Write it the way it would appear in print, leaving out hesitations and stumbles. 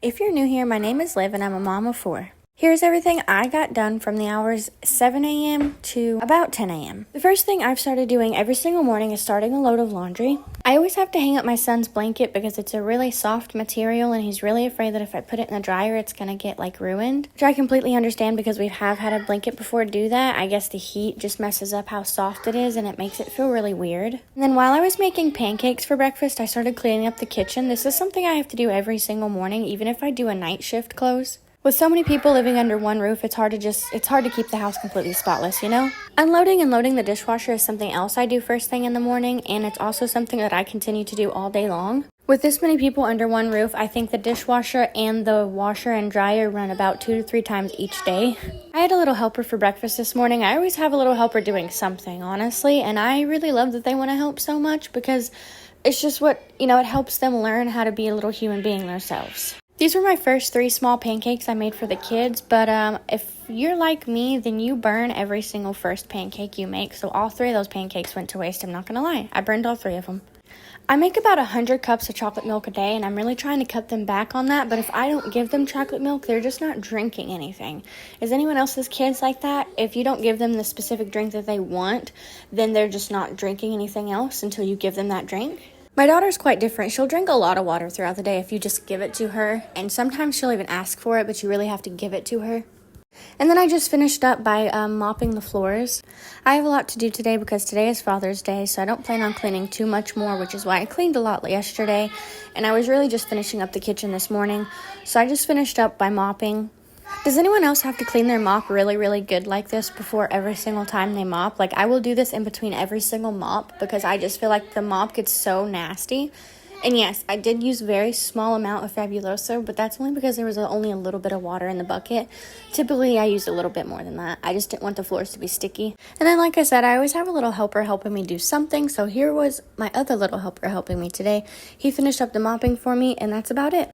If you're new here, my name is Liv and I'm a mom of 4. Here's everything I got done from the hours 7 a.m. to about 10 a.m. The first thing I've started doing every single morning is starting a load of laundry. I always have to hang up my son's blanket because it's a really soft material and he's really afraid that if I put it in the dryer, it's going to get ruined. Which I completely understand because we have had a blanket before do that. I guess the heat just messes up how soft it is and it makes it feel really weird. And then while I was making pancakes for breakfast, I started cleaning up the kitchen. This is something I have to do every single morning, even if I do a night shift close. With so many people living under one roof, it's hard to keep the house completely spotless, you know? Unloading and loading the dishwasher is something else I do first thing in the morning, and it's also something that I continue to do all day long. With this many people under one roof, I think the dishwasher and the washer and dryer run about 2 to 3 times each day. I had a little helper for breakfast this morning. I always have a little helper doing something, honestly, and I really love that they want to help so much because it's just it helps them learn how to be a little human being themselves. These were my first 3 small pancakes I made for the kids, but if you're like me, then you burn every single first pancake you make, so all 3 of those pancakes went to waste, I'm not gonna lie. I burned all 3 of them. I make about 100 cups of chocolate milk a day, and I'm really trying to cut them back on that, but if I don't give them chocolate milk, they're just not drinking anything. Is anyone else's kids like that? If you don't give them the specific drink that they want, then they're just not drinking anything else until you give them that drink? My daughter's quite different. She'll drink a lot of water throughout the day if you just give it to her, and sometimes she'll even ask for it, but you really have to give it to her. And then I just finished up by mopping the floors. I have a lot to do today because today is Father's Day, so I don't plan on cleaning too much more, which is why I cleaned a lot yesterday, and I was really just finishing up the kitchen this morning, so I just finished up by mopping. Does anyone else have to clean their mop really, really good like this before every single time they mop? I will do this in between every single mop because I just feel like the mop gets so nasty. And yes, I did use a very small amount of Fabuloso, but that's only because there was only a little bit of water in the bucket. Typically, I used a little bit more than that. I just didn't want the floors to be sticky. And then, like I said, I always have a little helper helping me do something. So here was my other little helper helping me today. He finished up the mopping for me, and that's about it.